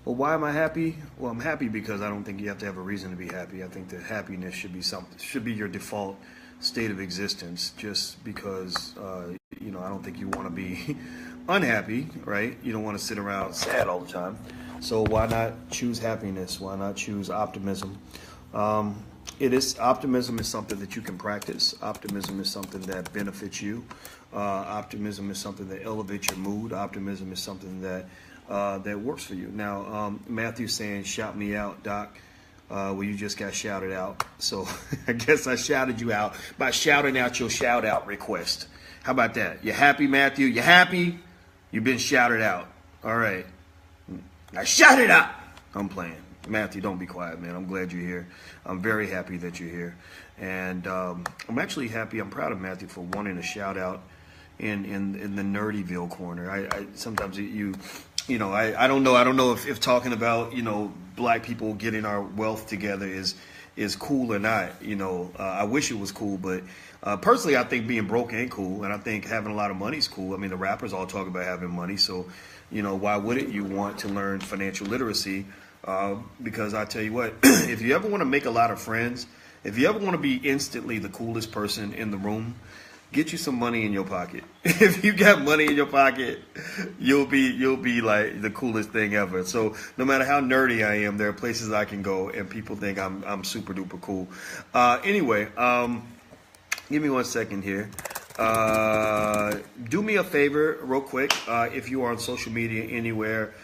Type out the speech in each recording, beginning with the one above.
Well, why am I happy? Well, I'm happy because I don't think you have to have a reason to be happy. I think that happiness should be your default state of existence. Just because I don't think you want to be unhappy, right? You don't want to sit around sad all the time. So why not choose happiness? Why not choose optimism? Optimism is something that you can practice. Optimism is something that benefits you. Optimism is something that elevates your mood. Optimism is something that works for you. Now, Matthew's saying, "Shout me out, Doc." Well, you just got shouted out, so I guess I shouted you out by shouting out your shout out request. How about that? You happy, Matthew? You happy? You've been shouted out. All right. Now shout it out. I'm playing. Matthew, don't be quiet, man. I'm glad you're here. I'm very happy that you're here. And I'm actually happy. I'm proud of Matthew for wanting to shout out in the Nerdyville corner. I sometimes I don't know if talking about, black people getting our wealth together is cool or not. I wish it was cool, but personally, I think being broke ain't cool, and I think having a lot of money is cool. I mean, the rappers all talk about having money, so why wouldn't you want to learn financial literacy? Because I tell you what, if you ever want to make a lot of friends, if you ever want to be instantly the coolest person in the room, get you some money in your pocket. If you got money in your pocket, you'll be like the coolest thing ever. So no matter how nerdy I am, there are places I can go and people think I'm super duper cool. Anyway, give me 1 second here. Do me a favor real quick. If you are on social media anywhere,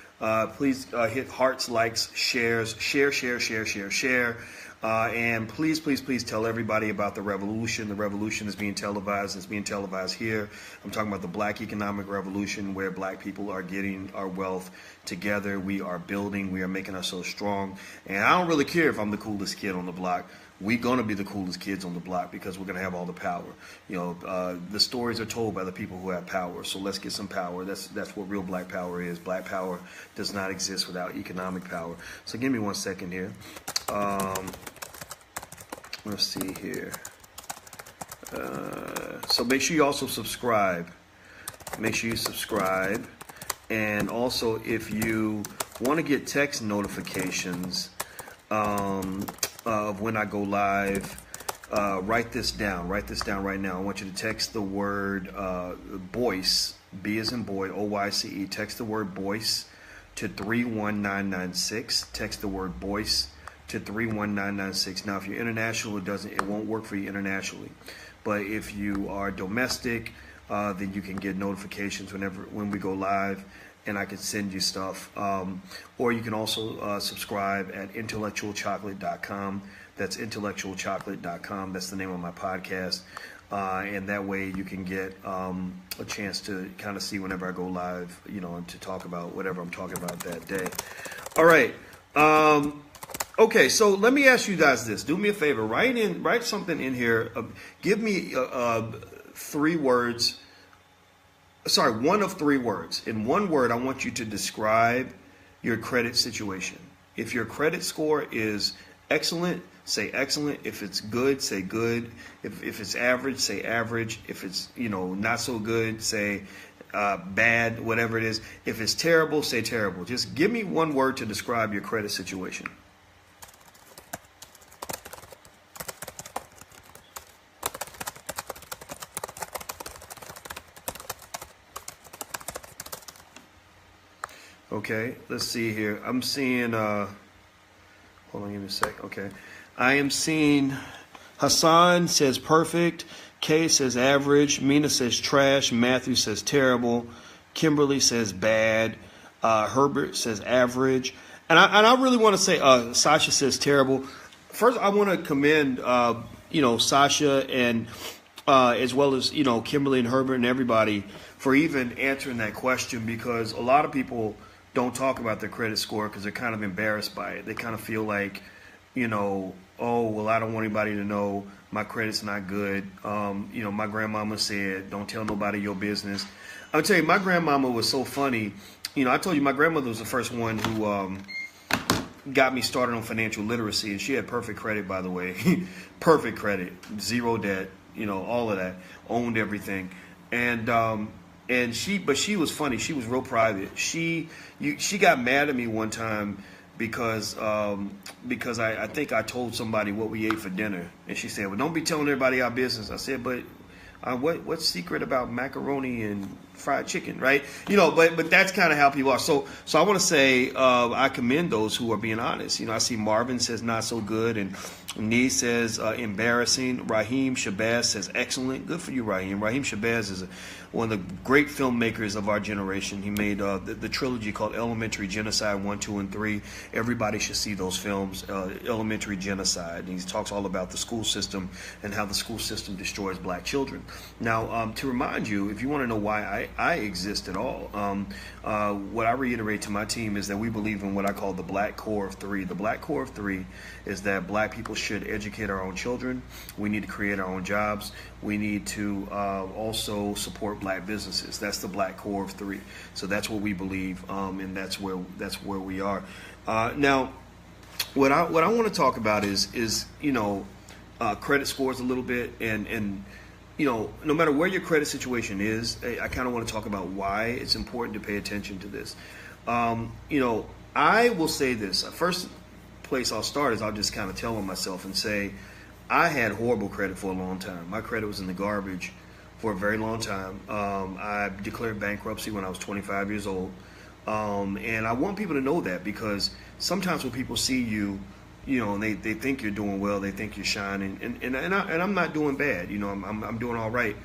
please hit hearts, likes, shares, share. And please tell everybody about the revolution. The revolution is being televised. It's being televised here. I'm talking about the Black economic revolution, where black people are getting our wealth together. We are building. We are making ourselves strong. And I don't really care if I'm the coolest kid on the block. We're going to be the coolest kids on the block because we're going to have all the power. The stories are told by the people who have power. So let's get some power. That's what real black power is. Black power does not exist without economic power. So give me 1 second here. Let's see here. So make sure you also subscribe. Make sure you subscribe. And also, if you want to get text notifications of when I go live, write this down. Write this down right now. I want you to text the word Boyce, B as in boy, O-Y-C-E. Text the word Boyce to 31996. Text the word Boyce to 31996. Now, if you're international, it won't work for you internationally. But if you are domestic, then you can get notifications when we go live, and I can send you stuff. Or you can also subscribe at intellectualchocolate.com. That's intellectualchocolate.com. That's the name of my podcast. And that way you can get a chance to kind of see whenever I go live, and to talk about whatever I'm talking about that day. All right. Okay, so let me ask you guys this. Do me a favor. Write something in here. Give me 3 words. Sorry, 1 of 3 words. In 1 word, I want you to describe your credit situation. If your credit score is excellent, say excellent. If it's good, say good. If it's average, say average. If it's not so good, say bad. Whatever it is. If it's terrible, say terrible. Just give me 1 word to describe your credit situation. Okay, let's see here. I'm seeing, hold on, give me a sec. Okay. I am seeing Hassan says perfect. Kay says average. Mina says trash. Matthew says terrible. Kimberly says bad. Herbert says average. And I really want to say, Sasha says terrible. First, I want to commend, Sasha and as well as, Kimberly and Herbert and everybody for even answering that question, because a lot of people don't talk about their credit score because they're kind of embarrassed by it. They kind of feel like, oh, well, I don't want anybody to know my credit's not good. My grandmama said, don't tell nobody your business. I'll tell you, my grandmama was so funny. I told you my grandmother was the first one who got me started on financial literacy, and she had perfect credit, by the way. Perfect credit, 0 debt, all of that, owned everything. And and she was funny. She was real private. She got mad at me one time because I think I told somebody what we ate for dinner, and she said, "Well, don't be telling everybody our business." I said, "But what's secret about macaroni and fried chicken, right?" But that's kind of how people are. So I want to say I commend those who are being honest. I see Marvin says not so good, and Nee says embarrassing. Raheem Shabazz says excellent. Good for you, Raheem. Raheem Shabazz is one of the great filmmakers of our generation. He made the trilogy called Elementary Genocide 1, 2, and 3. Everybody should see those films. Elementary Genocide. And he talks all about the school system and how the school system destroys black children. Now, to remind you, if you want to know why I exist at all, what I reiterate to my team is that we believe in what I call the black core of three. The black core of three is that black people should educate our own children. We need to create our own jobs. We need to also support black businesses. That's the black core of three. So that's what we believe, and that's where we are. Now, what I want to talk about is credit scores a little bit, and no matter where your credit situation is, I kind of want to talk about why it's important to pay attention to this. I will say this. First place I'll start is I'll just kind of tell on myself and say I had horrible credit for a long time. My credit was in the garbage for a very long time. I declared bankruptcy when I was 25 years old. And I want people to know that, because sometimes when people see you, and they think you're doing well, they think you're shining, and I'm not doing bad. I'm doing all right.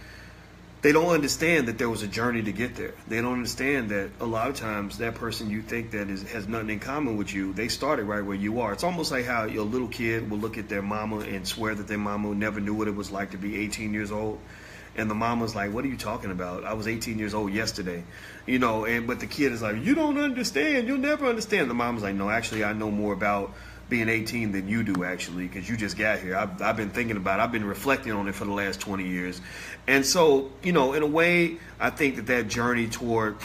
They don't understand that there was a journey to get there. They don't understand that a lot of times that person you think that has nothing in common with you, they started right where you are. It's almost like how your little kid will look at their mama and swear that their mama never knew what it was like to be 18 years old. And the mama's like, "What are you talking about? I was 18 years old yesterday." But the kid is like, "You don't understand. You'll never understand." The mom's like, "No, actually, I know more about being 18 than you do, actually, because you just got here. I've been thinking about it. I've been reflecting on it for the last 20 years. And so, in a way, I think that journey toward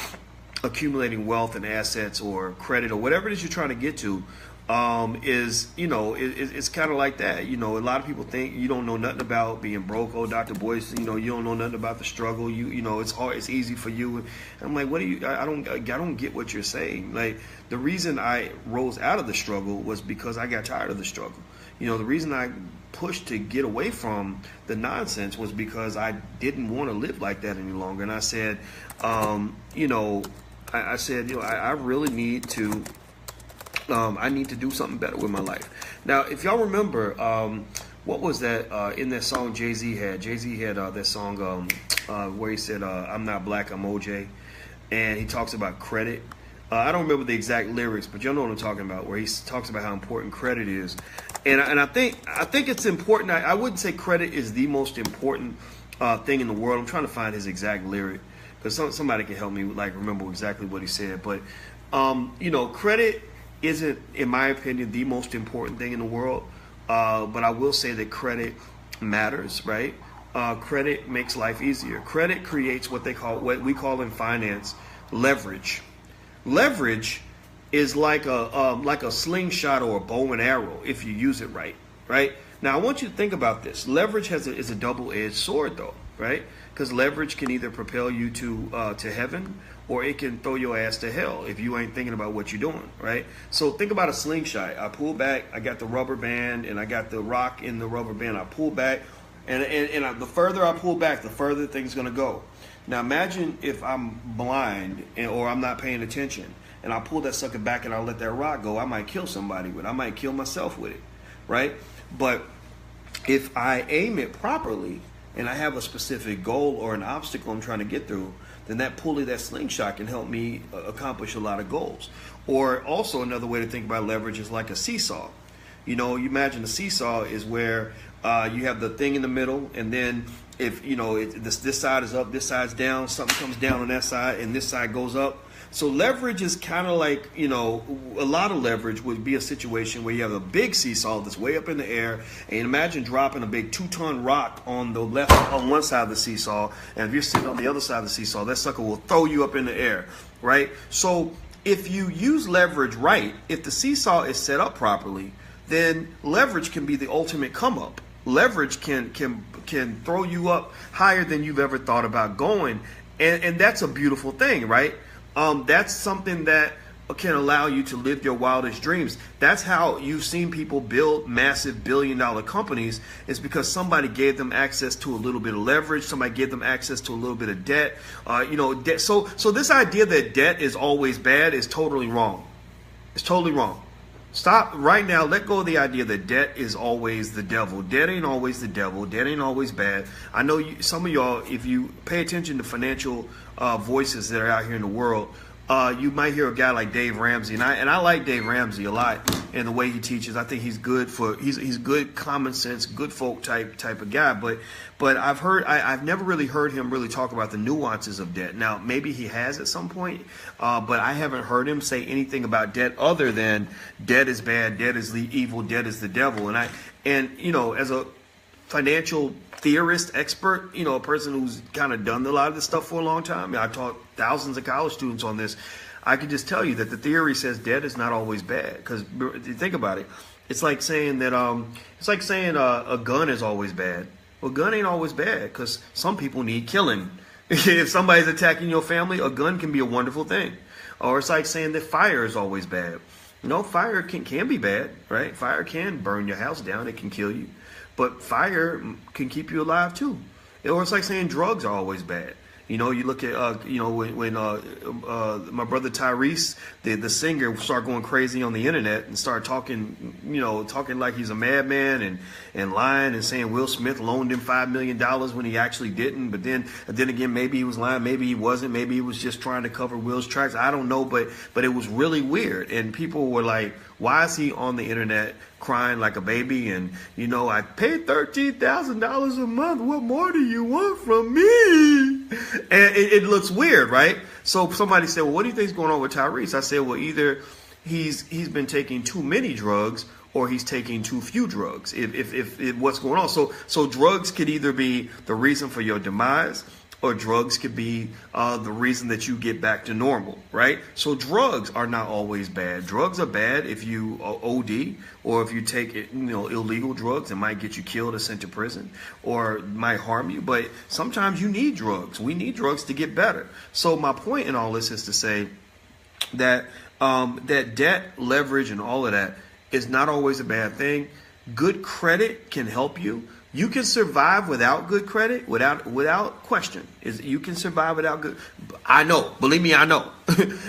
accumulating wealth and assets or credit or whatever it is you're trying to get to it's kind of like that. A lot of people think you don't know nothing about being broke. Oh, Dr. Boyce, you don't know nothing about the struggle. It's hard. It's easy for you. And I'm like, what do you? I don't get what you're saying. Like, the reason I rose out of the struggle was because I got tired of the struggle. The reason I pushed to get away from the nonsense was because I didn't want to live like that any longer. And I said, I really need to. I need to do something better with my life. Now, if y'all remember, what was that in that song Jay-Z had? Jay-Z had that song where he said, "I'm not black, I'm OJ," and he talks about credit. I don't remember the exact lyrics, but y'all know what I'm talking about, where he talks about how important credit is. And I think it's important. I wouldn't say credit is the most important thing in the world. I'm trying to find his exact lyric, because somebody can help me remember exactly what he said. But credit isn't, in my opinion, the most important thing in the world. But I will say that credit matters, right? Credit makes life easier. Credit creates what we call in finance leverage. Leverage is like a slingshot or a bow and arrow if you use it right, right? Now, I want you to think about this. Leverage is a double-edged sword, though, right? Because leverage can either propel you to heaven, or it can throw your ass to hell if you ain't thinking about what you're doing, right? So think about a slingshot. I pull back, I got the rubber band, and I got the rock in the rubber band. I pull back, and the further I pull back, the further the thing's going to go. Now imagine if I'm blind or I'm not paying attention, and I pull that sucker back and I let that rock go. I might kill somebody with it. I might kill myself with it, right? But if I aim it properly and I have a specific goal or an obstacle I'm trying to get through, then that pulley, that slingshot, can help me accomplish a lot of goals. Or also another way to think about leverage is like a seesaw. You imagine a seesaw is where you have the thing in the middle, and then if this side is up, this side's down, something comes down on that side, and this side goes up. So leverage is kind of like, a lot of leverage would be a situation where you have a big seesaw that's way up in the air, and imagine dropping a big 2-ton rock on one side of the seesaw, and if you're sitting on the other side of the seesaw, that sucker will throw you up in the air, right? So if you use leverage right, if the seesaw is set up properly, then leverage can be the ultimate come up. Leverage can throw you up higher than you've ever thought about going. And that's a beautiful thing, right? That's something that can allow you to live your wildest dreams. That's how you've seen people build massive billion-dollar companies, is because somebody gave them access to a little bit of leverage. Somebody gave them access to a little bit of debt. Debt. So this idea that debt is always bad is totally wrong. It's totally wrong. Stop right now. Let go of the idea that debt is always the devil. Debt ain't always the devil. Debt ain't always bad. I know some of y'all, if you pay attention to financial voices that are out here in the world, you might hear a guy like Dave Ramsey, and I like Dave Ramsey a lot and the way he teaches. I think he's good he's good common sense, good folk type of guy. But I've never really heard him really talk about the nuances of debt. Now maybe he has at some point, but I haven't heard him say anything about debt other than debt is bad, debt is the evil, debt is the devil. And as a financial theorist, expert, a person who's kind of done a lot of this stuff for a long time. I taught thousands of college students on this. I can just tell you that the theory says debt is not always bad. Because think about it, it's like saying that a gun is always bad. Well, a gun ain't always bad, because some people need killing. If somebody's attacking your family, a gun can be a wonderful thing. Or it's like saying that fire is always bad. Fire can be bad, right? Fire can burn your house down. It can kill you. But fire can keep you alive too. Or it's like saying drugs are always bad. You look at when my brother Tyrese, the singer, started going crazy on the internet and started talking like he's a madman and lying and saying Will Smith loaned him $5 million when he actually didn't. But then again, maybe he was lying, maybe he wasn't, maybe he was just trying to cover Will's tracks. I don't know, but it was really weird, and people were like, why is he on the internet crying like a baby? And I paid $13,000 a month. What more do you want from me? And it looks weird, right? So somebody said, well, what do you think is going on with Tyrese? I said, well, either he's been taking too many drugs, or he's taking too few drugs. If what's going on. So drugs could either be the reason for your demise, or drugs could be the reason that you get back to normal, right? So drugs are not always bad. Drugs are bad if you OD, or if you take illegal drugs. It might get you killed or sent to prison, or might harm you. But sometimes you need drugs. We need drugs to get better. So my point in all this is to say that that debt, leverage, and all of that is not always a bad thing. Good credit can help you. You can survive without good credit, without question. You can survive without good. I know. Believe me, I know.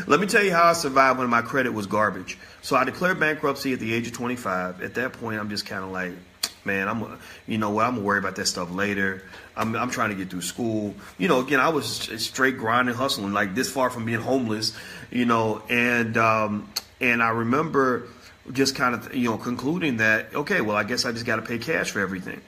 Let me tell you how I survived when my credit was garbage. So I declared bankruptcy at the age of 25. At that point, I'm just kind of like, man, I'm gonna worry about that stuff later. I'm trying to get through school. Again, I was straight grinding, hustling, like this far from being homeless. And I remember just kind of concluding that, okay, well, I guess I just got to pay cash for everything.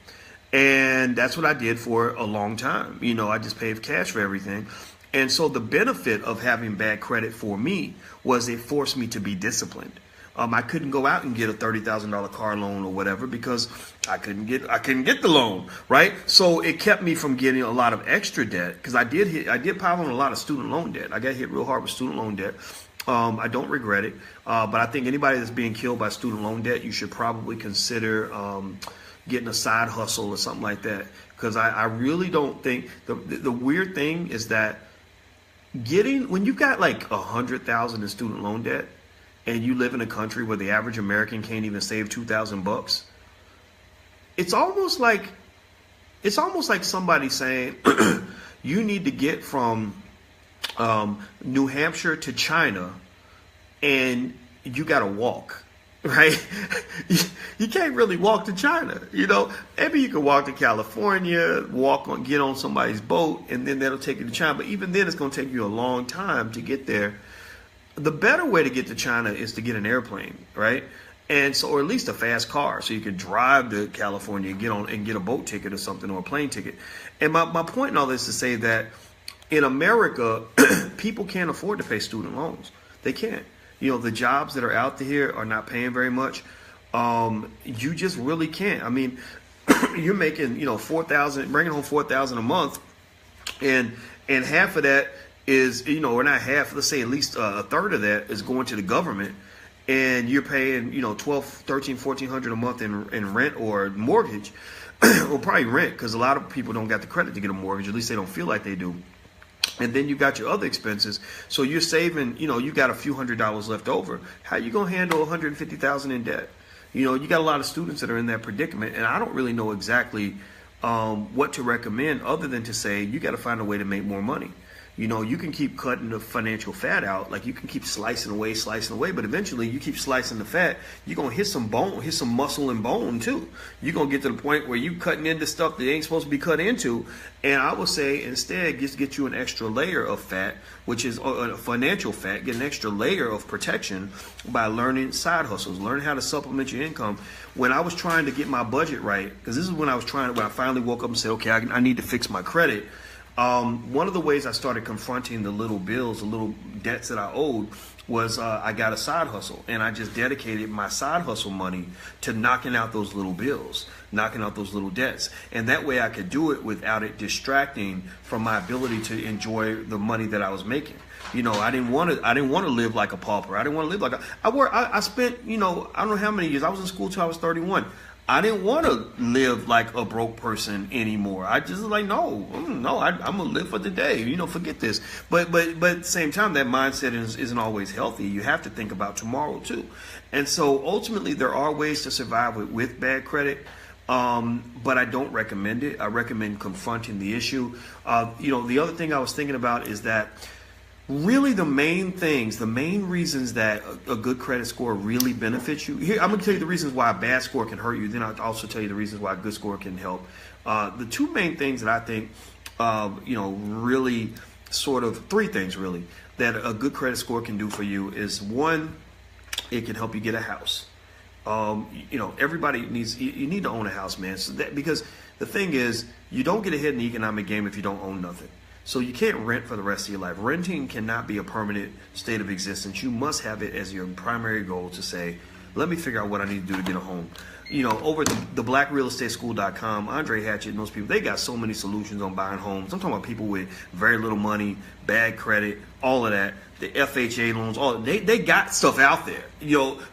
And that's what I did for a long time. I just paid cash for everything. And so the benefit of having bad credit for me was it forced me to be disciplined. I couldn't go out and get a $30,000 car loan or whatever, because I couldn't get the loan, right? So it kept me from getting a lot of extra debt, because I did pile on a lot of student loan debt. I got hit real hard with student loan debt. I don't regret it, but I think anybody that's being killed by student loan debt, you should probably consider getting a side hustle or something like that, because I really don't think the weird thing is that when you've got like $100,000 in student loan debt, and you live in a country where the average American can't even save $2,000, it's almost like somebody saying you need to get from New Hampshire to China, and you got to walk, right? You can't really walk to China. Maybe you can walk to California, get on somebody's boat, and then that'll take you to China. But even then, it's going to take you a long time to get there. The better way to get to China is to get an airplane, right? And so, or at least a fast car, so you can drive to California and get a boat ticket or something, or a plane ticket. And my point in all this is to say that in America, people can't afford to pay student loans. They can't. The jobs that are out there are not paying very much. You just really can't. I mean, you're making $4,000, bringing home $4,000 a month, and half of that is or not half. Let's say at least a third of that is going to the government, and you're paying $1,200, $1,300, $1,400 a month in rent or mortgage. Well, probably rent, because a lot of people don't got the credit to get a mortgage. At least they don't feel like they do. And then you got your other expenses. So you're saving, you got a few $100s left over. How you going to handle $150,000 in debt? You got a lot of students that are in that predicament, and I don't really know exactly what to recommend other than to say you got to find a way to make more money. You can keep cutting the financial fat out, like you can keep slicing away, but eventually you keep slicing the fat, you're going to hit some bone, hit some muscle and bone too. You're going to get to the point where you cutting into stuff that ain't supposed to be cut into. And I would say instead, just get you an extra layer of fat, which is financial fat, get an extra layer of protection by learning side hustles, learn how to supplement your income. When I was trying to get my budget right, because this is when I finally woke up and said, okay, I need to fix my credit. One of the ways I started confronting the little bills, the little debts that I owed was I got a side hustle, and I just dedicated my side hustle money to knocking out those little bills, knocking out those little debts. And that way I could do it without it distracting from my ability to enjoy the money that I was making. I didn't want to live like a pauper. I didn't want to live like I spent, I don't know how many years. I was in school till I was 31. I didn't want to live like a broke person anymore. I just was like, no, I'm gonna live for the day. Forget this. But at the same time, that mindset isn't always healthy. You have to think about tomorrow too. And so ultimately, there are ways to survive with bad credit. But I don't recommend it. I recommend confronting the issue. The other thing I was thinking about is that really the main reasons that a good credit score really benefits you. Here, I'm going to tell you the reasons why a bad score can hurt you. Then I'll also tell you the reasons why a good score can help. The two main things that I think, really sort of three things really that a good credit score can do for you is one, it can help you get a house. Everybody you need to own a house, man. So because the thing is, you don't get ahead in the economic game if you don't own nothing. So you can't rent for the rest of your life. Renting cannot be a permanent state of existence. You must have it as your primary goal to say, let me figure out what I need to do to get a home. Over the blackrealestateschool.com, Andre Hatchett and those people, they got so many solutions on buying homes. I'm talking about people with very little money, bad credit, all of that, the FHA loans, they got stuff out there,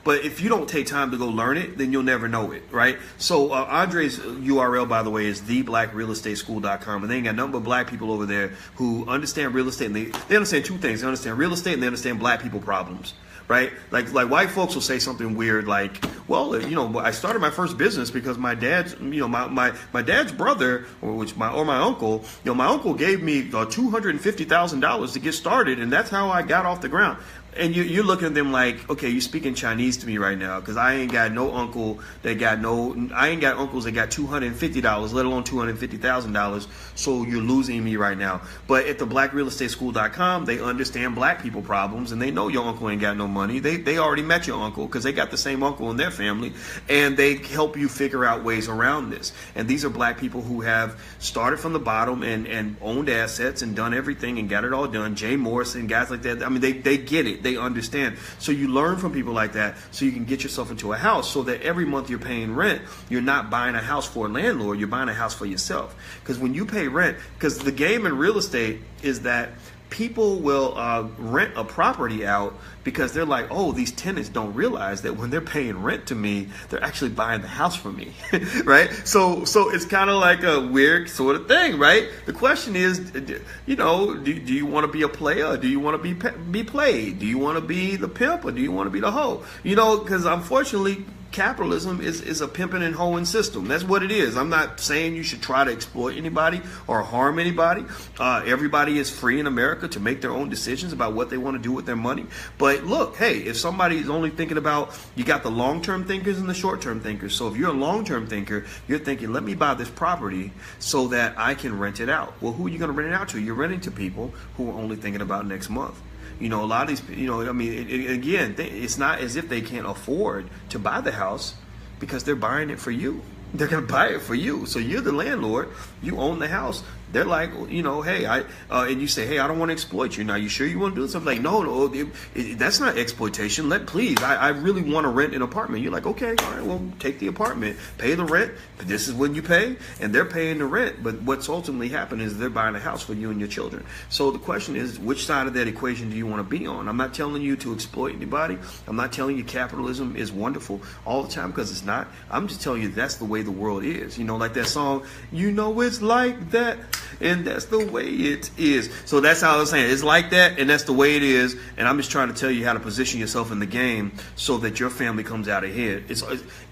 but if you don't take time to go learn it, then you'll never know it, right? So Andre's URL, by the way, is theblackrealestateschool.com, and they ain't got nothing but black people over there who understand real estate, and they understand two things. They understand real estate and they understand black people problems. Right? Like white folks will say something weird like, well, I started my first business because my dad's, my dad's brother, or my uncle, my uncle gave me $250,000 to get started, and that's how I got off the ground. And you're looking at them like, okay, you're speaking Chinese to me right now, because I ain't got uncles that got $250, let alone $250,000. So you're losing me right now. But at the blackrealestateschool.com, they understand black people problems, and they know your uncle ain't got no money. They already met your uncle because they got the same uncle in their family, and they help you figure out ways around this. And these are black people who have started from the bottom and owned assets and done everything and got it all done. Jay Morrison, guys like that. I mean, they get it. They understand. So you learn from people like that so you can get yourself into a house so that every month you're paying rent. You're not buying a house for a landlord. You're buying a house for yourself. Because when you pay rent, because the game in real estate is that people will rent a property out because they're like, oh, these tenants don't realize that when they're paying rent to me, they're actually buying the house from me, right? So it's kind of like a weird sort of thing, right? The question is, do you want to be a player or do you want to be played? Do you want to be the pimp or do you want to be the hoe? Because unfortunately, capitalism is a pimping and hoeing system. That's what it is. I'm not saying you should try to exploit anybody or harm anybody. Everybody is free in America to make their own decisions about what they want to do with their money. But look, hey, if somebody is only thinking about, you got the long-term thinkers and the short-term thinkers. So if you're a long-term thinker, you're thinking, let me buy this property so that I can rent it out. Well, who are you going to rent it out to? You're renting to people who are only thinking about next month. A lot of these, again, it's not as if they can't afford to buy the house because they're buying it for you. They're going to buy it for you. So you're the landlord. You own the house. They're like, hey, and you say, hey, I don't want to exploit you. Now, you sure you want to do something? Like, no, that's not exploitation. Please, I really want to rent an apartment. You're like, okay, all right, well, take the apartment, pay the rent. But this is when you pay, and they're paying the rent. But what's ultimately happening is they're buying a house for you and your children. So the question is, which side of that equation do you want to be on? I'm not telling you to exploit anybody. I'm not telling you capitalism is wonderful all the time, because it's not. I'm just telling you that's the way the world is. Like that song, it's like that. and that's the way it is. So that's how I was saying. It's like that, and that's the way it is. And I'm just trying to tell you how to position yourself in the game so that your family comes out ahead.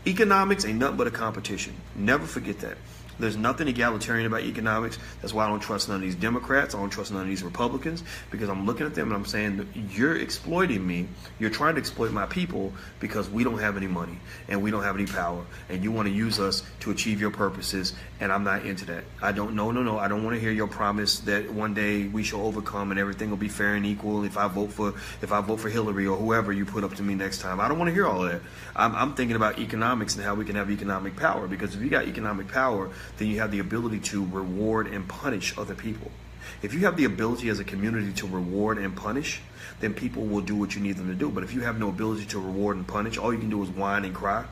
Economics ain't nothing but a competition. Never forget that. There's nothing egalitarian about economics. That's why I don't trust none of these Democrats. I don't trust none of these Republicans, because I'm looking at them and I'm saying, you're exploiting me. You're trying to exploit my people because we don't have any money and we don't have any power, and you want to use us to achieve your purposes, and I'm not into that. I don't. No. I don't want to hear your promise that one day we shall overcome and everything will be fair and equal if I vote for Hillary or whoever you put up to me next time. I don't want to hear all of that. I'm thinking about economics and how we can have economic power, because if you got economic power, then you have the ability to reward and punish other people. If you have the ability as a community to reward and punish, then people will do what you need them to do. But if you have no ability to reward and punish, all you can do is whine and cry,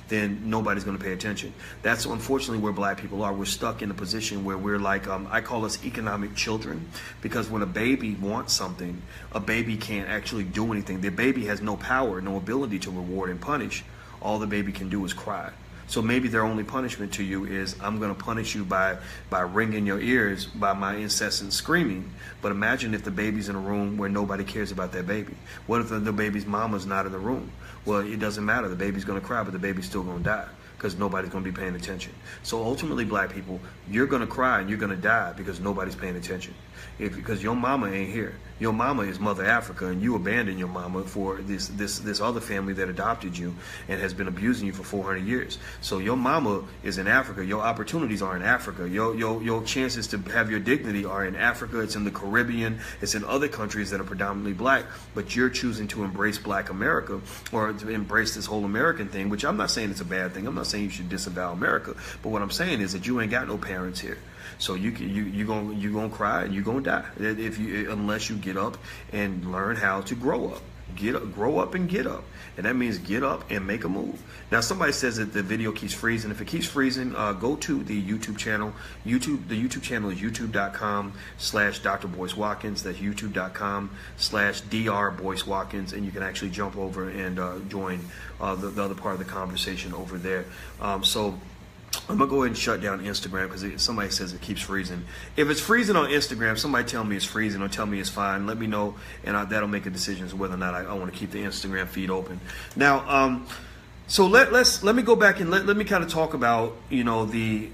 then nobody's going to pay attention. That's unfortunately where black people are. We're stuck in a position where we're like, I call us economic children, because when a baby wants something, a baby can't actually do anything. The baby has no power, no ability to reward and punish. All the baby can do is cry. So maybe their only punishment to you is, I'm going to punish you by ringing your ears by my incessant screaming. But imagine if the baby's in a room where nobody cares about that baby. What if the baby's mama's not in the room? Well, it doesn't matter. The baby's going to cry, but the baby's still going to die, because nobody's going to be paying attention. So ultimately, black people, you're going to cry and you're going to die because nobody's paying attention. Because your mama ain't here. Your mama is Mother Africa, and you abandoned your mama for this other family that adopted you and has been abusing you for 400 years. So your mama is in Africa. Your opportunities are in Africa. Your chances to have your dignity are in Africa. It's in the Caribbean. It's in other countries that are predominantly black. But you're choosing to embrace Black America, or to embrace this whole American thing, which I'm not saying it's a bad thing. I'm not saying you should disavow America. But what I'm saying is that you ain't got no parents here. So you gonna cry and you gonna die unless you get up and learn how to grow up. Grow up and get up, and that means get up and make a move. Now, somebody says that the video keeps freezing. If it keeps freezing, go to the YouTube channel. The YouTube channel is youtube.com/Dr. Boyce Watkins. That's youtube.com/Dr. Boyce Watkins, and you can actually jump over and join the other part of the conversation over there. So I'm going to go ahead and shut down Instagram because somebody says it keeps freezing. If it's freezing on Instagram, somebody tell me it's freezing or tell me it's fine. Let me know, and that'll make a decision as to whether or not I want to keep the Instagram feed open. Now, so let me go back and let me kind of talk about, my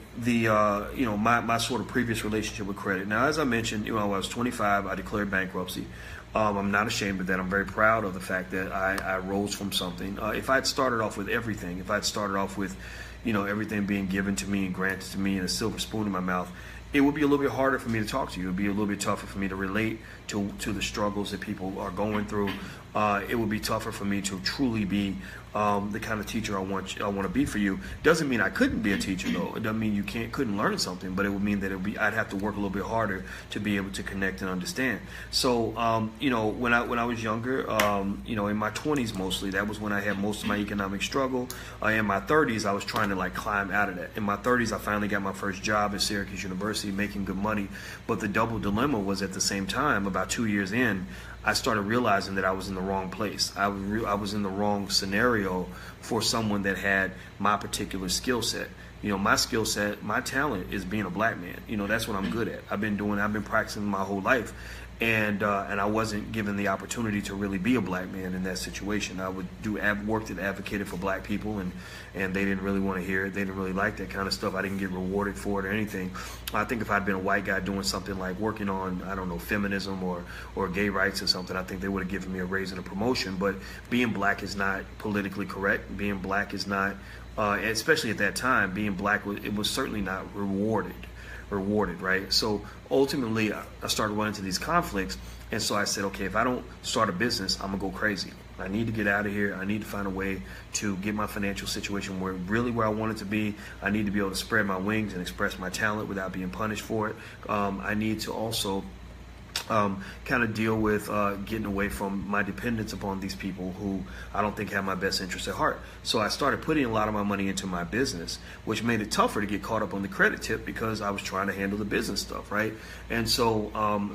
sort of previous relationship with credit. Now, as I mentioned, when I was 25, I declared bankruptcy. I'm not ashamed of that. I'm very proud of the fact that I rose from something. If I'd started off with everything, if I'd started off with everything being given to me and granted to me and a silver spoon in my mouth, it would be a little bit harder for me to talk to you. It would be a little bit tougher for me to relate to the struggles that people are going through. It would be tougher for me to truly be the kind of teacher I want to be for you. Doesn't mean I couldn't be a teacher, though. It doesn't mean you couldn't learn something, but it would mean that I'd have to work a little bit harder to be able to connect and understand. So, when I was younger, in my 20s mostly, that was when I had most of my economic struggle. In my 30s, I was trying to climb out of that. In my 30s, I finally got my first job at Syracuse University, making good money. But the double dilemma was, at the same time, about 2 years in, I started realizing that I was in the wrong place. I was in the wrong scenario for someone that had my particular skill set. My skill set, my talent is being a black man. That's what I'm good at. I've been practicing my whole life. And I wasn't given the opportunity to really be a black man in that situation. I would worked and advocated for black people, and they didn't really want to hear it. They didn't really like that kind of stuff. I didn't get rewarded for it or anything. I think if I'd been a white guy doing something like working on, feminism or gay rights or something, I think they would have given me a raise and a promotion. But being black is not politically correct. Being black is not, especially at that time, being black was certainly not rewarded, right? So ultimately, I started running into these conflicts, and so I said, okay, if I don't start a business, I'm gonna go crazy. I need to get out of here. I need to find a way to get my financial situation where I want it to be. I need to be able to spread my wings and express my talent without being punished for it. I need to also kind of deal with getting away from my dependence upon these people who I don't think have my best interests at heart. So I started putting a lot of my money into my business, which made it tougher to get caught up on the credit tip because I was trying to handle the business stuff, right? And so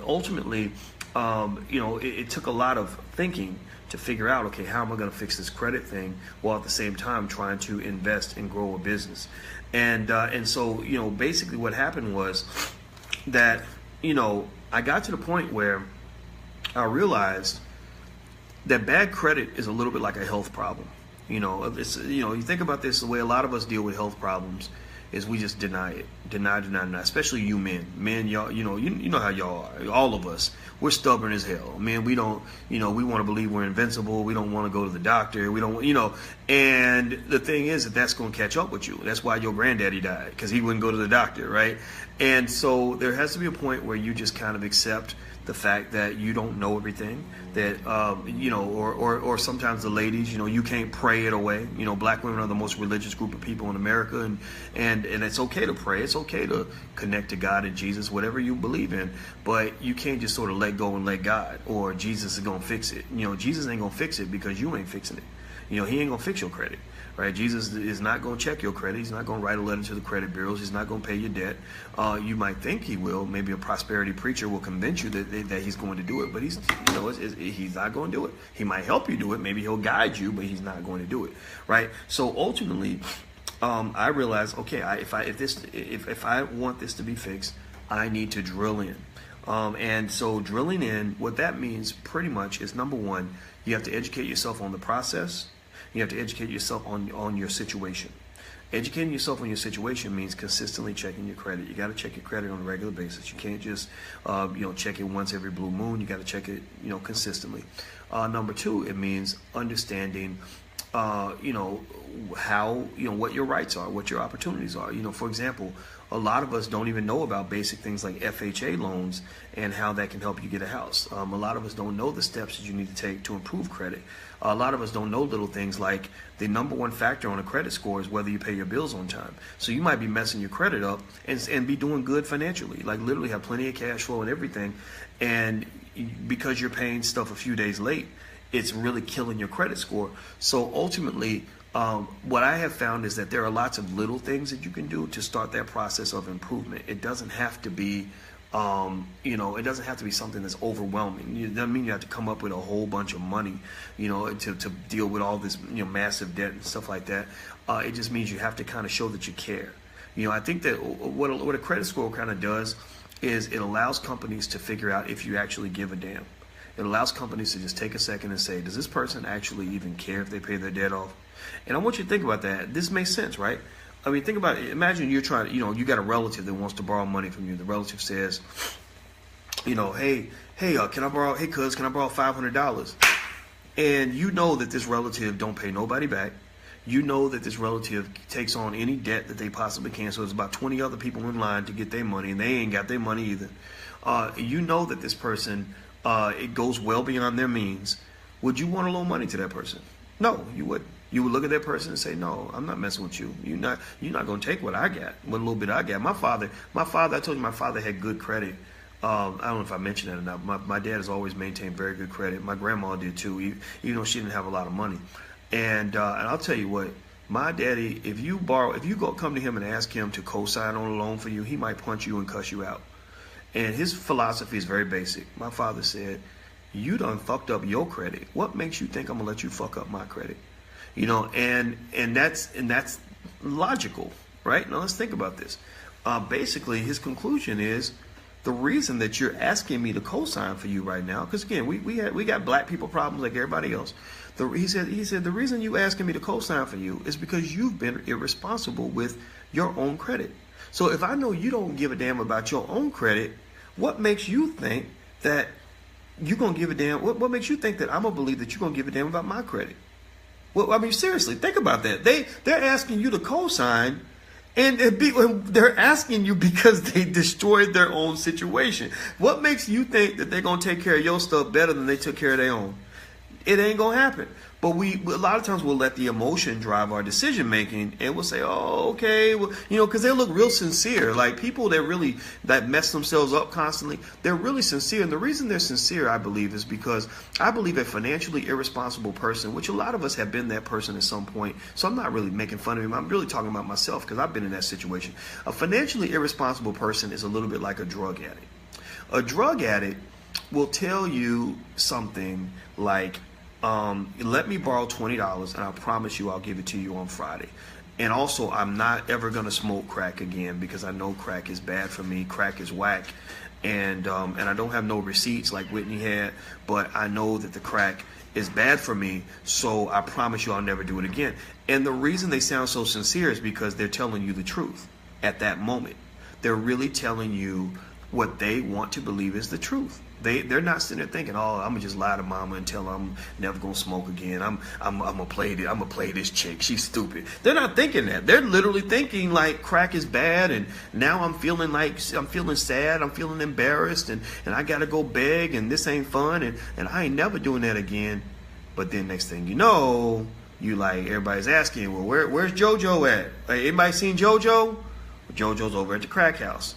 ultimately, it took a lot of thinking to figure out, okay, how am I going to fix this credit thing while at the same time trying to invest and grow a business? And so, basically what happened was, that, I got to the point where I realized that bad credit is a little bit like a health problem. You think about this, the way a lot of us deal with health problems is we just deny it. Deny, especially you men. Men, y'all, you know how y'all are. All of us, we're stubborn as hell. Man, we don't, we want to believe we're invincible. We don't want to go to the doctor. We don't, and the thing is that's going to catch up with you. That's why your granddaddy died, because he wouldn't go to the doctor, right? And so there has to be a point where you just kind of accept the fact that you don't know everything, that or sometimes the ladies, you can't pray it away. Black women are the most religious group of people in America, and it's okay to pray. It's okay to connect to God and Jesus, whatever you believe in, but you can't just sort of let go and let God, or Jesus is gonna fix it. Jesus ain't gonna fix it because you ain't fixing it. He ain't gonna fix your credit. Right? Jesus is not going to check your credit. He's not going to write a letter to the credit bureaus. He's not going to pay your debt. You might think he will. Maybe a prosperity preacher will convince you that he's going to do it, but he's not going to do it. He might help you do it. Maybe he'll guide you, but he's not going to do it. Right? So ultimately, I realized, okay, if I want this to be fixed, I need to drill in. And so drilling in, what that means pretty much is, number one, you have to educate yourself on the process. You have to educate yourself on your situation. Educating yourself on your situation means consistently checking your credit. You got to check your credit on a regular basis. You can't just, check it once every blue moon. You got to check it, consistently. Number two, it means understanding, how, what your rights are, what your opportunities are. For example, a lot of us don't even know about basic things like FHA loans and how that can help you get a house. A lot of us don't know the steps that you need to take to improve credit. A lot of us don't know little things like the number one factor on a credit score is whether you pay your bills on time. So you might be messing your credit up and be doing good financially, like literally have plenty of cash flow and everything. And because you're paying stuff a few days late, it's really killing your credit score. So ultimately, what I have found is that there are lots of little things that you can do to start that process of improvement. It doesn't have to be, it doesn't have to be something that's overwhelming. It doesn't mean you have to come up with a whole bunch of money, to deal with all this, massive debt and stuff like that. It just means you have to kind of show that you care. I think that what a credit score kind of does is it allows companies to figure out if you actually give a damn. It allows companies to just take a second and say, does this person actually even care if they pay their debt off? And I want you to think about that. This makes sense, right? I mean, think about it. Imagine you're trying, you got a relative that wants to borrow money from you. The relative says, hey, can I borrow $500? And you know that this relative don't pay nobody back. You know that this relative takes on any debt that they possibly can. So there's about 20 other people in line to get their money, and they ain't got their money either. You know that this person, it goes well beyond their means. Would you want to loan money to that person? No, you wouldn't. You would look at that person and say, no, I'm not messing with you. You're not going to take what I got, what little bit I got. My father, I told you my father had good credit. I don't know if I mentioned that or not. My dad has always maintained very good credit. My grandma did too, even though she didn't have a lot of money. And I'll tell you what, my daddy, if you come to him and ask him to co-sign on a loan for you, he might punch you and cuss you out. And his philosophy is very basic. My father said, you done fucked up your credit. What makes you think I'm gonna let you fuck up my credit? And that's logical, right? Now let's think about this. Basically, his conclusion is the reason that you're asking me to co-sign for you right now, because again, we got black people problems like everybody else. He said the reason you asking me to co-sign for you is because you've been irresponsible with your own credit. So if I know you don't give a damn about your own credit, what makes you think that you're gonna give a damn? What makes you think that I'm gonna believe that you're gonna give a damn about my credit? Well, I mean, seriously, think about that. They're asking you to co-sign, and they're asking you because they destroyed their own situation. What makes you think that they're gonna take care of your stuff better than they took care of their own? It ain't gonna happen. But a lot of times we'll let the emotion drive our decision making, and we'll say, "Oh, okay," well, because they look real sincere. Like people that mess themselves up constantly, they're really sincere. And the reason they're sincere, I believe, is because I believe a financially irresponsible person, which a lot of us have been that person at some point. So I'm not really making fun of him. I'm really talking about myself because I've been in that situation. A financially irresponsible person is a little bit like a drug addict. A drug addict will tell you something like, let me borrow $20 and I promise you I'll give it to you on Friday. And also, I'm not ever going to smoke crack again because I know crack is bad for me. Crack is whack. And I don't have no receipts like Whitney had, but I know that the crack is bad for me. So I promise you I'll never do it again. And the reason they sound so sincere is because they're telling you the truth at that moment. They're really telling you what they want to believe is the truth. They're not sitting there thinking, oh, I'm gonna just lie to mama and tell her I'm never gonna smoke again. I'm gonna play this chick. She's stupid. They're not thinking that. They're literally thinking like crack is bad, and now I'm feeling sad. I'm feeling embarrassed, and I gotta go beg, and this ain't fun, and I ain't never doing that again. But then next thing you know, you like everybody's asking, well, where's JoJo at? Like, anybody seen JoJo? JoJo's over at the crack house.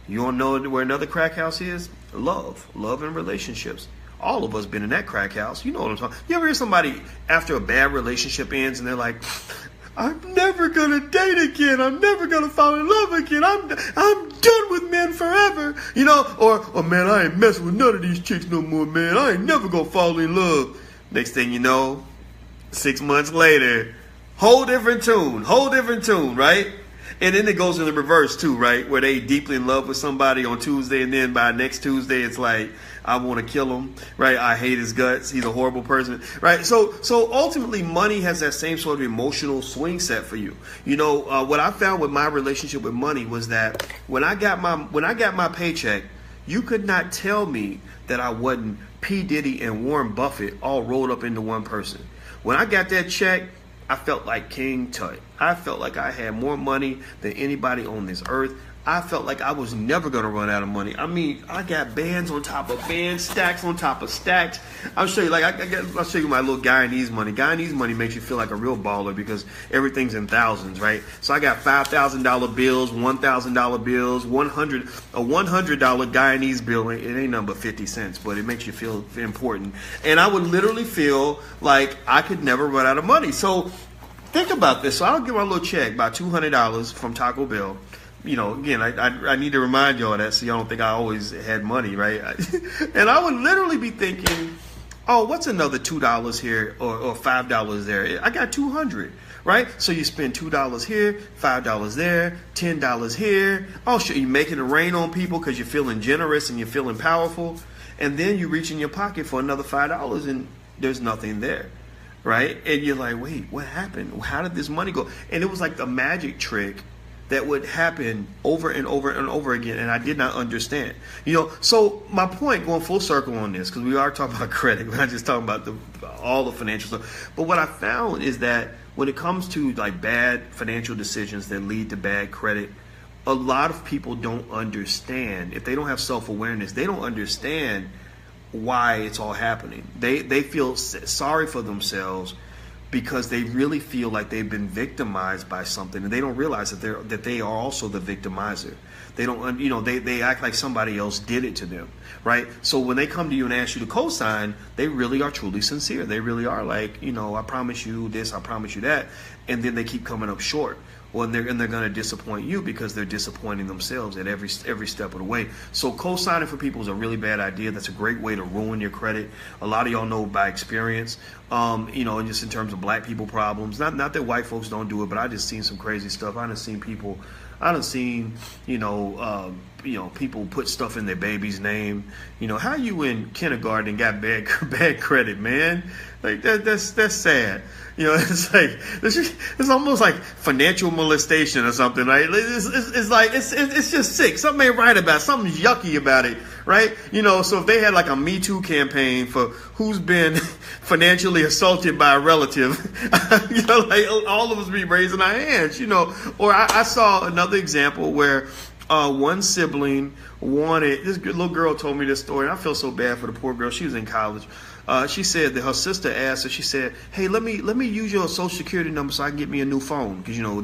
You don't know where another crack house is? Love and relationships. All of us been in that crack house. You know what I'm talking. You ever hear somebody after a bad relationship ends and they're like, I'm never gonna date again. I'm never gonna fall in love again. I'm done with men forever. You know, or man, I ain't messing with none of these chicks no more, man. I ain't never gonna fall in love. Next thing you know, 6 months later, whole different tune, right? And then it goes in the reverse too, right? Where they deeply in love with somebody on Tuesday, and then by next Tuesday, it's like, I want to kill him, right? I hate his guts. He's a horrible person, right? So ultimately, money has that same sort of emotional swing set for you. You know, what I found with my relationship with money was that when I got my paycheck, you could not tell me that I wasn't P. Diddy and Warren Buffett all rolled up into one person. When I got that check, I felt like King Tut. I felt like I had more money than anybody on this earth. I felt like I was never going to run out of money. I mean, I got bands on top of bands, stacks on top of stacks. I'll show you, I'll show you my little Guyanese money. Guyanese money makes you feel like a real baller because everything's in thousands, right? So I got $5,000 bills, $1,000 bills, a $100 Guyanese bill. It ain't nothing but 50 cents, but it makes you feel important. And I would literally feel like I could never run out of money. So think about this. So I'll give my little check, about $200 from Taco Bell. You know, again, I need to remind y'all that so y'all don't think I always had money, right? And I would literally be thinking, oh, what's another $2 here or $5 there? I got $200, right? So you spend $2 here, $5 there, $10 here. Oh, sure, you're making it rain on people because you're feeling generous and you're feeling powerful. And then you reach in your pocket for another $5 and there's nothing there, right? And you're like, wait, what happened? How did this money go? And it was like the magic trick that would happen over and over and over again, and I did not understand. You know, so my point, going full circle on this, because we are talking about credit, we're not just talking about all the financial stuff. But what I found is that when it comes to like bad financial decisions that lead to bad credit, a lot of people don't understand. If they don't have self-awareness, they don't understand why it's all happening. They feel sorry for themselves because they really feel like they've been victimized by something, and they don't realize that they are also the victimizer. They don't, you know, they act like somebody else did it to them, right? So when they come to you and ask you to co-sign, they really are truly sincere. They really are like, you know, I promise you this, I promise you that, and then they keep coming up short. Well, and they're going to disappoint you because they're disappointing themselves at every step of the way. So co-signing for people is a really bad idea. That's a great way to ruin your credit. A lot of y'all know by experience, you know, and just in terms of black people problems. Not that white folks don't do it, but I just seen some crazy stuff. I done seen people. I done seen, you know, people put stuff in their baby's name. You know, how you in kindergarten and got bad credit, man? Like that's sad. You know, it's like it's almost like financial molestation or something, right? It's like it's just sick. Something ain't right about it. Something's yucky about it, right? You know, so if they had like a Me Too campaign for who's been financially assaulted by a relative, you know, like all of us be raising our hands, you know. Or I saw another example where one sibling wanted, this little girl told me this story, and I feel so bad for the poor girl. She was in college. She said that her sister asked her, she said, hey, let me use your social security number so I can get me a new phone. Because, you know,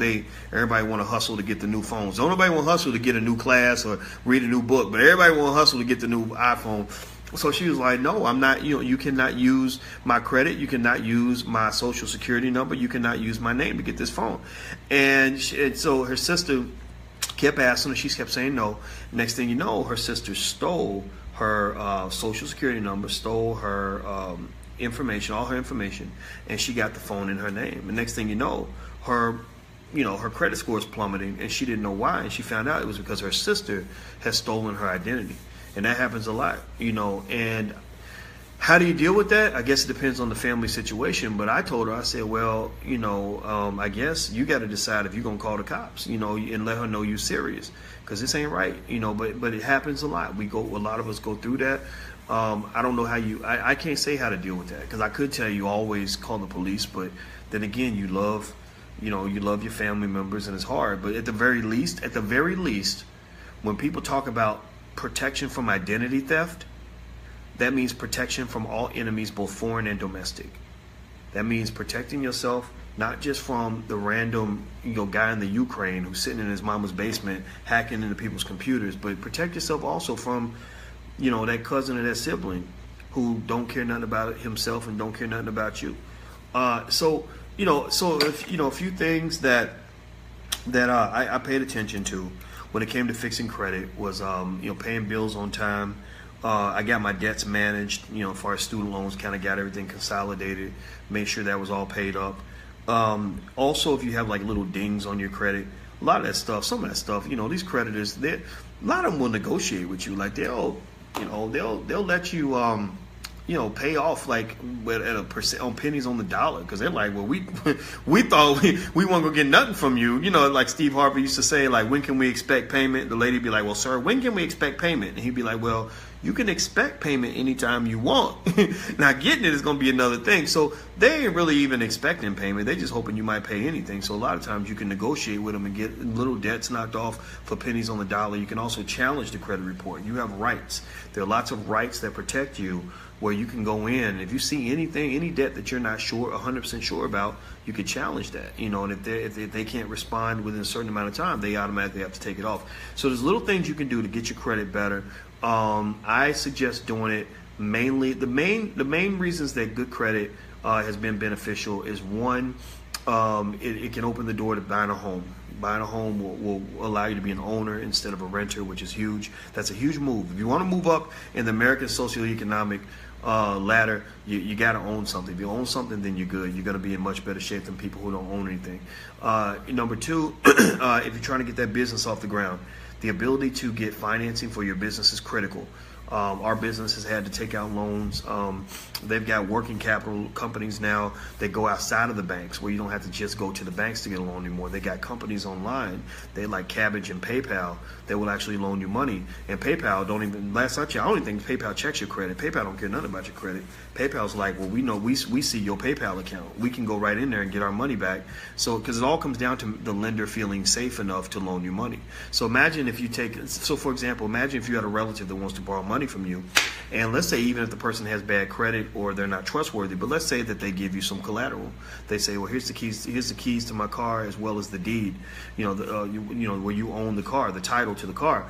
everybody want to hustle to get the new phones. Don't nobody want to hustle to get a new class or read a new book, but everybody want to hustle to get the new iPhone. So she was like, no, I'm not, you know, you cannot use my credit. You cannot use my social security number. You cannot use my name to get this phone. And so her sister kept asking her. She kept saying no. Next thing you know, her sister stole her social security number, stole her information, all her information, and she got the phone in her name. And next thing you know, her her credit score is plummeting, and she didn't know why, and she found out it was because her sister has stolen her identity, and that happens a lot, and how do you deal with that? I guess it depends on the family situation, but I told her, I said, well, I guess you got to decide if you're going to call the cops, and let her know you're serious, because this ain't right, but it happens a lot. A lot of us go through that. I don't know how I can't say how to deal with that, because I could tell you always call the police, but then again, you love your family members, and it's hard. But at the very least, when people talk about protection from identity theft, that means protection from all enemies, both foreign and domestic. That means protecting yourself not just from the random guy in the Ukraine who's sitting in his mama's basement hacking into people's computers, but protect yourself also from that cousin or that sibling who don't care nothing about himself and don't care nothing about you. So a few things that I paid attention to when it came to fixing credit was paying bills on time. I got my debts managed, as far as student loans, kind of got everything consolidated, made sure that was all paid up. Also, if you have like little dings on your credit, a lot of that stuff, some of that stuff, these creditors, a lot of them will negotiate with you. Like they'll let you, pay off like at a percent on pennies on the dollar, because they're like, well, we thought we weren't gonna get nothing from you. Like Steve Harvey used to say, like, when can we expect payment? The lady would be like, well, sir, when can we expect payment? And he'd be like, well, you can expect payment anytime you want. Now, getting it is going to be another thing. So they ain't really even expecting payment. They're just hoping you might pay anything. So a lot of times you can negotiate with them and get little debts knocked off for pennies on the dollar. You can also challenge the credit report. You have rights. There are lots of rights that protect you, where you can go in. If you see anything, any debt that you're not 100% sure about, you can challenge that. And if they can't respond within a certain amount of time, they automatically have to take it off. So there's little things you can do to get your credit better. I suggest doing it mainly. The main reasons that good credit has been beneficial is, one, it can open the door to buying a home. Buying a home will allow you to be an owner instead of a renter, which is huge. That's a huge move. If you want to move up in the American socioeconomic ladder, you got to own something. If you own something, then you're good. You're going to be in much better shape than people who don't own anything. Number two, if you're trying to get that business off the ground, the ability to get financing for your business is critical. Our business has had to take out loans. They've got working capital companies now that go outside of the banks, where you don't have to just go to the banks to get a loan anymore. They got companies online, they like Cabbage and PayPal, that will actually loan you money. And PayPal last I checked, I don't even think PayPal checks your credit. PayPal don't care nothing about your credit. PayPal's like, well, we know we see your PayPal account. We can go right in there and get our money back. So, because it all comes down to the lender feeling safe enough to loan you money. So imagine if for example, imagine if you had a relative that wants to borrow money from you, and let's say even if the person has bad credit or they're not trustworthy, but let's say that they give you some collateral. They say, well, here's the keys to my car, as well as the deed, where you own the car, the title to the car.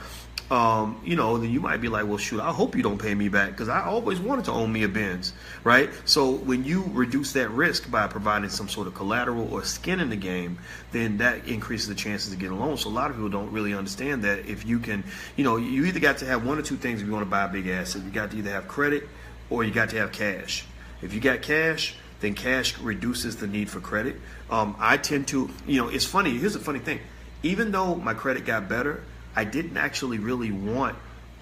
Then you might be like, well, shoot, I hope you don't pay me back, because I always wanted to own me a Benz, right? So when you reduce that risk by providing some sort of collateral or skin in the game, then that increases the chances to get a loan. So a lot of people don't really understand that if you can, you either got to have one or two things if you want to buy a big asset. You got to either have credit or you got to have cash. If you got cash, then cash reduces the need for credit. I tend to, it's funny. Here's the funny thing. Even though my credit got better, I didn't actually really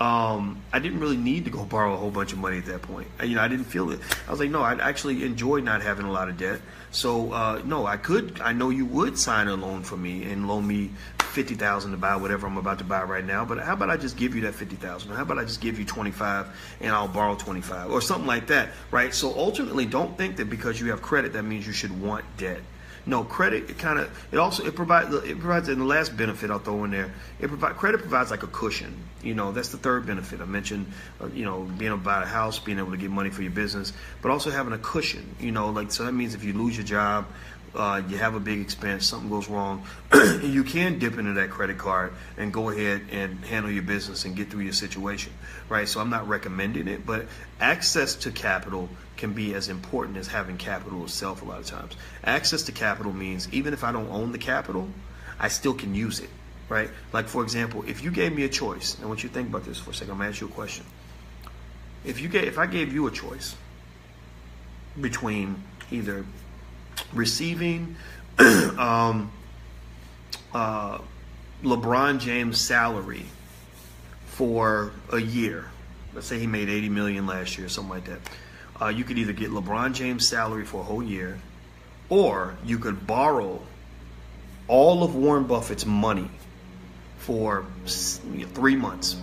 I didn't really need to go borrow a whole bunch of money at that point. I didn't feel it. I was like, no, I actually enjoy not having a lot of debt. So, no, I know you would sign a loan for me and loan me $50,000 to buy whatever I'm about to buy right now. But how about I just give you that $50,000? How about I just give you $25 and I'll borrow $25 or something like that, right? So ultimately, don't think that because you have credit, that means you should want debt. No, credit, it provides, and the last benefit I'll throw in there, credit provides like a cushion. That's the third benefit. I mentioned, being able to buy a house, being able to get money for your business, but also having a cushion, so that means if you lose your job, you have a big expense, something goes wrong, you can dip into that credit card and go ahead and handle your business and get through your situation, right? So I'm not recommending it, but access to capital can be as important as having capital itself a lot of times. Access to capital means even if I don't own the capital, I still can use it, right? Like, for example, if you gave me a choice, and I want you to think about this for a second, I'm going to ask you a question. If I gave you a choice between either receiving LeBron James' salary for a year, let's say he made $80 million last year, something like that. You could either get LeBron James' salary for a whole year, or you could borrow all of Warren Buffett's money for 3 months.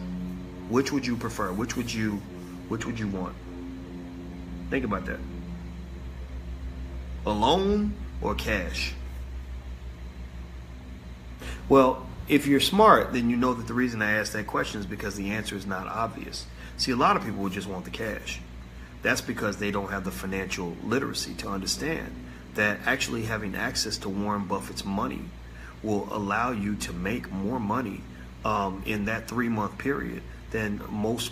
Which would you prefer? Which would you want? Think about that. A loan or cash? Well, if you're smart, then you know that the reason I asked that question is because the answer is not obvious. See, a lot of people would just want the cash. That's because they don't have the financial literacy to understand that actually having access to Warren Buffett's money will allow you to make more money in that 3-month period than most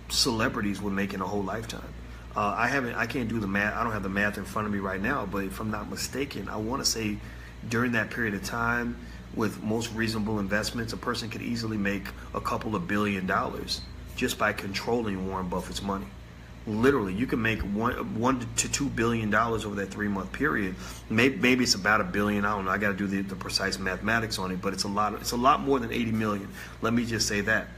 celebrities would make in a whole lifetime. I can't do the math. I don't have the math in front of me right now, but if I'm not mistaken, I want to say during that period of time, with most reasonable investments, a person could easily make a couple of $1 billion just by controlling Warren Buffett's money. Literally, you can make $1 to $2 billion over that 3-month period. Maybe it's about $1 billion. I don't know. I got to do the precise mathematics on it, but it's a lot more than 80 million. Let me just say that.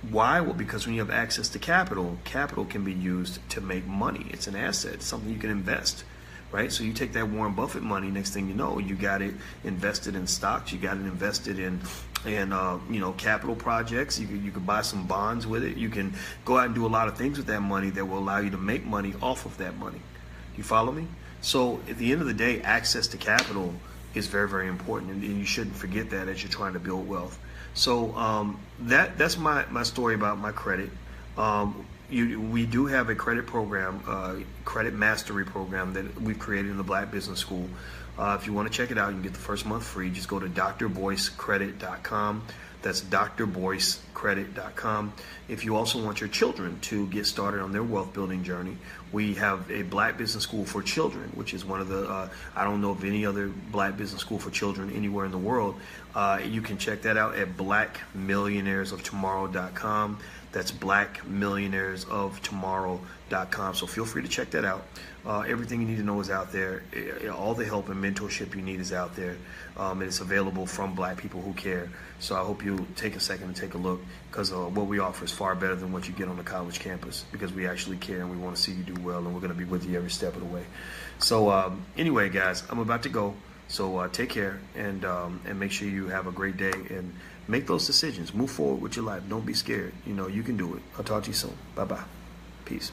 Why? Well, because when you have access to capital, capital can be used to make money. It's an asset. It's something you can invest. Right? So you take that Warren Buffett money, next thing you know, you got it invested in stocks, you got it invested in capital projects. You could buy some bonds with it. You can go out and do a lot of things with that money that will allow you to make money off of that money. You follow me? So at the end of the day, access to capital is very, very important, and you shouldn't forget that as you're trying to build wealth. So that's my story about my credit. We do have a credit program, credit mastery program that we've created in the Black Business School. If you want to check it out, you can get the first month free. Just go to drboycecredit.com. That's drboycecredit.com. If you also want your children to get started on their wealth building journey, we have a Black Business School for Children, which is one of the, I don't know of any other Black Business School for children anywhere in the world. You can check that out at blackmillionairesoftomorrow.com. That's blackmillionairesoftomorrow.com. So feel free to check that out. Everything you need to know is out there. All the help and mentorship you need is out there. And it's available from Black people who care. So I hope you take a second and take a look, because what we offer is far better than what you get on the college campus, because we actually care and we want to see you do well, and we're going to be with you every step of the way. So anyway, guys, I'm about to go. So take care, and make sure you have a great day, and make those decisions. Move forward with your life. Don't be scared. You can do it. I'll talk to you soon. Bye-bye. Peace.